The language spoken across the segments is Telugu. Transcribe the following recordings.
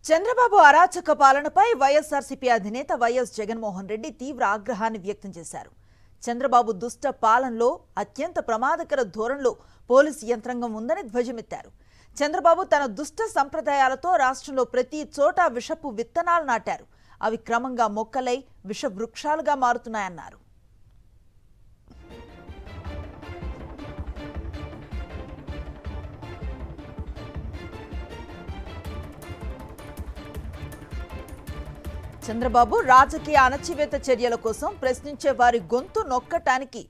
చంద్రబాబు అరాచక పాలనపై వైఎస్ఆర్సీపీ అధినేత వైఎస్ జగన్మోహన్ రెడ్డి తీవ్ర ఆగ్రహాన్ని వ్యక్తం చేశారు. చంద్రబాబు దుష్ట పాలనలో అత్యంత ప్రమాదకర ధోరణిలో పోలీసు యంత్రాంగం ఉందని ధ్వజమెత్తారు. చంద్రబాబు తన దుష్ట సంప్రదాయాలతో రాష్ట్రంలో ప్రతి చోట విషపు విత్తనాలు నాటారు. అవి క్రమంగా మొక్కలై విష వృక్షాలుగా మారుతున్నాయన్నారు. చంద్రబాబు రాజకీయ అణచివేత చర్యల కోసం ప్రశ్నించే వారి గొంతు నొక్కటానికి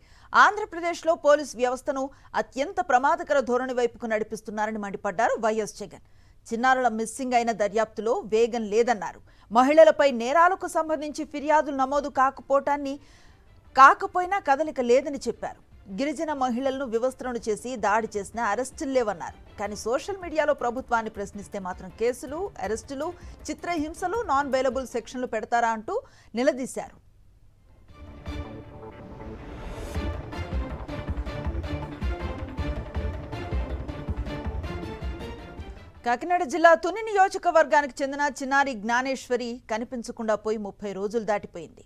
ఆంధ్రప్రదేశ్లో పోలీసు వ్యవస్థను అత్యంత ప్రమాదకర ధోరణి వైపుకు నడిపిస్తున్నారని మండిపడ్డారు వైఎస్ జగన్. చిన్నారుల మిస్సింగ్ అయిన దర్యాప్తులో వేగం లేదన్నారు. మహిళలపై నేరాలకు సంబంధించి ఫిర్యాదులు నమోదు కాకపోయినా కదలిక లేదని చెప్పారు. గిరిజన మహిళలను వివస్త్రను చేసి దాడి చేసినా అరెస్టులు లేవన్నారు. కానీ సోషల్ మీడియాలో ప్రభుత్వాన్ని ప్రశ్నిస్తే మాత్రం కేసులు, అరెస్టులు, చిత్రహింసలు, నాన్ బెయిలబుల్ సెక్షన్లు పెడతారా అంటూ నిలదీశారు. కాకినాడ జిల్లా తుని నియోజకవర్గానికి చెందిన చిన్నారి జ్ఞానేశ్వరి కనిపించకుండా పోయి 30 రోజులు దాటిపోయింది.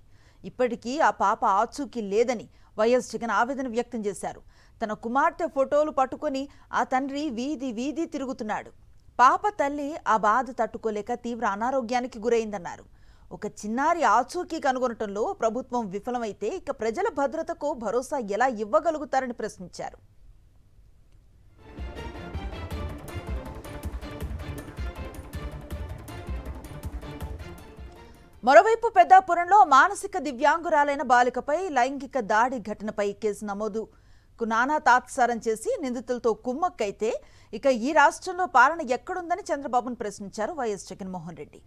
ఇప్పటికీ ఆ పాప ఆచూకీ లేదని వైఎస్ జగన్ ఆవేదన వ్యక్తం చేశారు. తన కుమార్తె ఫోటోలు పట్టుకొని ఆ తండ్రి వీధి వీధి తిరుగుతున్నాడు. పాప తల్లి ఆ బాధ తట్టుకోలేక తీవ్ర అనారోగ్యానికి గురైందన్నారు. ఒక చిన్నారి ఆచూకీ కనుగొనటంలో ప్రభుత్వం విఫలమైతే ఇక ప్రజల భద్రతకు భరోసా ఎలా ఇవ్వగలుగుతారని ప్రశ్నించారు. మరోవైపు పెద్దాపురంలో మానసిక దివ్యాంగురాలైన బాలికపై లైంగిక దాడి ఘటనపై కేసు నమోదుకు నానా తాత్సారం చేసి నిందితులతో కుమ్మక్కైతే ఇక ఈ రాష్ట్రంలో పాలన ఎక్కడుందని చంద్రబాబును ప్రశ్నించారు వైఎస్ జగన్మోహన్ రెడ్డి.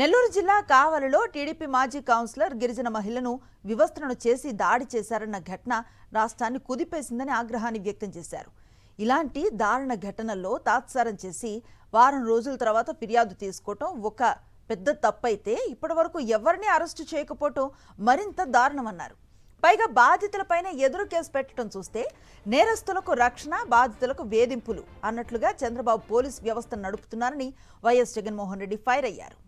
నెల్లూరు జిల్లా కావలిలో టీడీపీ మాజీ కౌన్సిలర్ గిరిజన మహిళను వివస్త్రను చేసి దాడి చేశారన్న ఘటన రాష్ట్రాన్ని కుదిపేసిందని ఆగ్రహాన్ని వ్యక్తం చేశారు. ఇలాంటి దారుణ ఘటనల్లో తాత్సారం చేసి వారం రోజుల తర్వాత ఫిర్యాదు తీసుకోవటం ఒక పెద్ద తప్పైతే ఇప్పటి వరకు ఎవరిని అరెస్టు చేయకపోవటం మరింత దారుణమన్నారు. పైగా బాధితులపైన ఎదురు కేసు పెట్టడం చూస్తే నేరస్తులకు రక్షణ, బాధితులకు వేధింపులు అన్నట్లుగా చంద్రబాబు పోలీసు వ్యవస్థను నడుపుతున్నారని వైఎస్ జగన్మోహన్ రెడ్డి ఫైర్ అయ్యారు.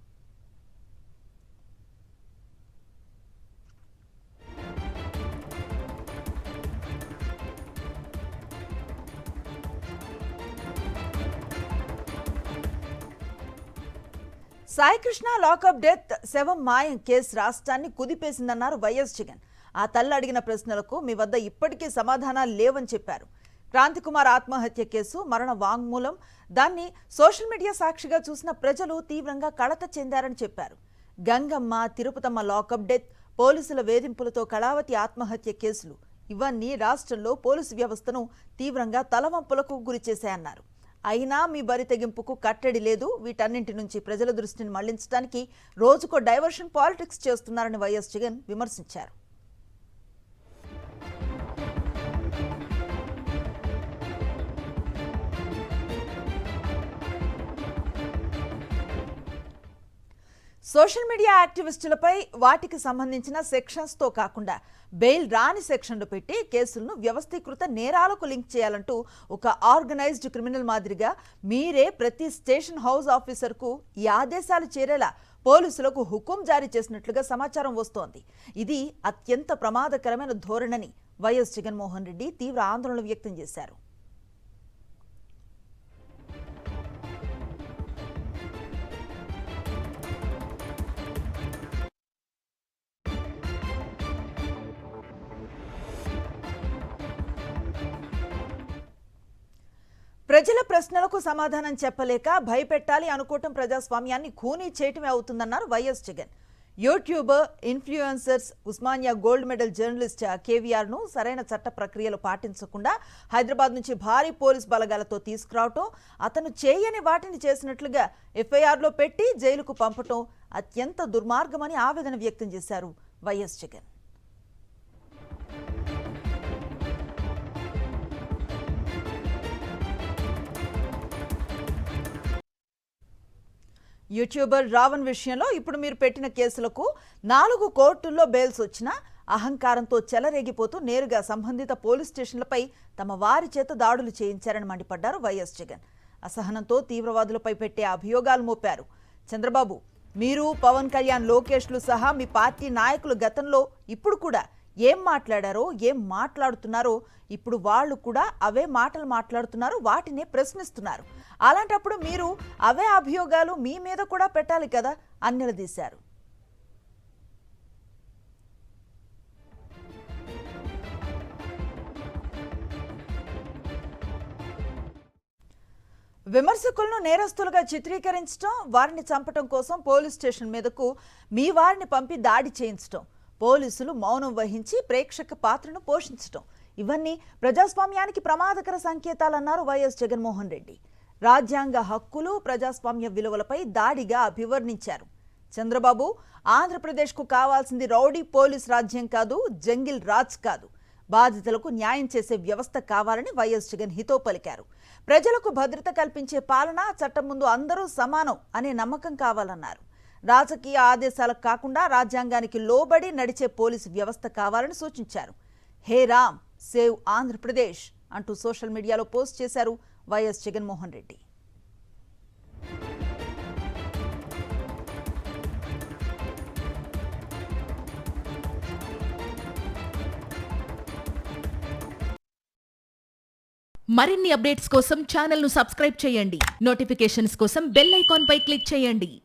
సాయికృష్ణ లాకప్ డెత్ శవం మాయం కేసు రాష్ట్రాన్ని కుదిపేసిందన్నారు వైఎస్ జగన్. ఆ తల్లి అడిగిన ప్రశ్నలకు మీ వద్ద ఇప్పటికీ సమాధానాలు లేవని చెప్పారు. క్రాంతికుమార్ ఆత్మహత్య కేసు, మరణ వాంగ్మూలం, దాన్ని సోషల్ మీడియా సాక్షిగా చూసిన ప్రజలు తీవ్రంగా కలత చెందారని చెప్పారు. గంగమ్మ, తిరుపతమ్మ లాకప్ డెత్, పోలీసుల వేధింపులతో కళావతి ఆత్మహత్య కేసులు ఇవన్నీ రాష్ట్రంలో పోలీసు వ్యవస్థను తీవ్రంగా తలవంపులకు గురిచేశాయన్నారు. అయినా మీ బరి తెగింపుకు కట్టడి లేదు. వీటన్నింటి నుంచి ప్రజల దృష్టిని మళ్లించడానికి రోజుకో డైవర్షన్ పాలిటిక్స్ చేస్తున్నారని వైఎస్ జగన్ విమర్శించారు. సోషల్ మీడియా యాక్టివిస్టులపై వాటికి సంబంధించిన సెక్షన్స్తో కాకుండా బెయిల్ రాని సెక్షన్లు పెట్టి కేసులను వ్యవస్థీకృత నేరాలకు లింక్ చేయాలంటూ ఒక ఆర్గనైజ్డ్ క్రిమినల్ మాదిరిగా మీరే ప్రతి స్టేషన్ హౌస్ ఆఫీసర్కు ఈ ఆదేశాలు చేరేలా పోలీసులకు హుకుం జారీ చేసినట్లుగా సమాచారం వస్తోంది. ఇది అత్యంత ప్రమాదకరమైన ధోరణని వైఎస్ జగన్మోహన్ రెడ్డి తీవ్ర ఆందోళన వ్యక్తం చేశారు. ప్రజల ప్రశ్నలకు సమాధానం చెప్పలేక భయపెట్టాలి అనుకోవటం ప్రజాస్వామ్యాన్ని ఖూనీ చేయటమే అవుతుందన్నారు YS Jagan. YouTuber, influencers, Osmania gold medal journalist కేవీఆర్ను సరైన చట్ట ప్రక్రియలు పాటించకుండా హైదరాబాద్ నుంచి భారీ పోలీస్ బలగాలతో తీసుకురావటం, అతను చేయని వాటిని చేసినట్లుగా ఎఫ్ఐఆర్లో పెట్టి జైలుకు పంపటం అత్యంత దుర్మార్గమని ఆవేదన వ్యక్తం చేశారు వైఎస్ జగన్. యూట్యూబర్ రావణ్ విషయంలో ఇప్పుడు మీరు పెట్టిన కేసులకు 4 కోర్టుల్లో బెయిల్స్ వచ్చినా అహంకారంతో చెలరేగిపోతూ నేరుగా సంబంధిత పోలీస్ స్టేషన్లపై తమ వారి చేత దాడులు చేయించారని మండిపడ్డారు వైఎస్ జగన్. అసహనంతో తీవ్రవాదులపై పెట్టే అభియోగాలు మోపారు. చంద్రబాబు, మీరు పవన్ కళ్యాణ్, లోకేష్లు సహా మీ పార్టీ నాయకులు గతంలో ఇప్పుడు కూడా ఏం మాట్లాడారో, ఏం మాట్లాడుతున్నారో ఇప్పుడు వాళ్ళు కూడా అవే మాటలు మాట్లాడుతున్నారు, వాటినే ప్రశ్నిస్తున్నారు. అలాంటప్పుడు మీరు అవే అభియోగాలు మీ మీద కూడా పెట్టాలి కదా అని నిలదీశారు. విమర్శకులను నేరస్తులుగా చిత్రీకరించడం, వారిని చంపటం కోసం పోలీస్ స్టేషన్ మీదకు మీ వారిని పంపి దాడి చేయించడం, పోలీసులు మౌనం వహించి ప్రేక్షక పాత్రను పోషించడం, ఇవన్నీ ప్రజాస్వామ్యానికి ప్రమాదకర సంకేతాలన్నారు వైఎస్ జగన్మోహన్ రెడ్డి. రాజ్యాంగ హక్కులు, ప్రజాస్వామ్య విలువలపై దాడిగా అభివర్ణించారు. చంద్రబాబు, ఆంధ్రప్రదేశ్కు కావాల్సింది రౌడీ పోలీస్ రాజ్యం కాదు, జంగిల్ రాజ్ కాదు, బాధితులకు న్యాయం చేసే వ్యవస్థ కావాలని వైఎస్ జగన్ హితో పలికారు. ప్రజలకు భద్రత కల్పించే పాలన, చట్టం ముందు అందరూ సమానం అనే నమ్మకం కావాలన్నారు. రాజకీయ ఆదేశాలకు కాకుండా రాజ్యాంగానికి లోబడి నడిచే పోలీసు వ్యవస్థ కావాలని సూచించారు. హే రామ్, సేవ్ ఆంధ్రప్రదేశ్ అంటూ సోషల్ మీడియాలో పోస్ట్ చేశారు వైఎస్ జగన్మోహన్ రెడ్డి. మరిన్ని అప్డేట్స్ కోసం ఛానల్ ను సబ్స్క్రైబ్ చేయండి. నోటిఫికేషన్స్ కోసం బెల్ ఐకాన్ పై క్లిక్ చేయండి.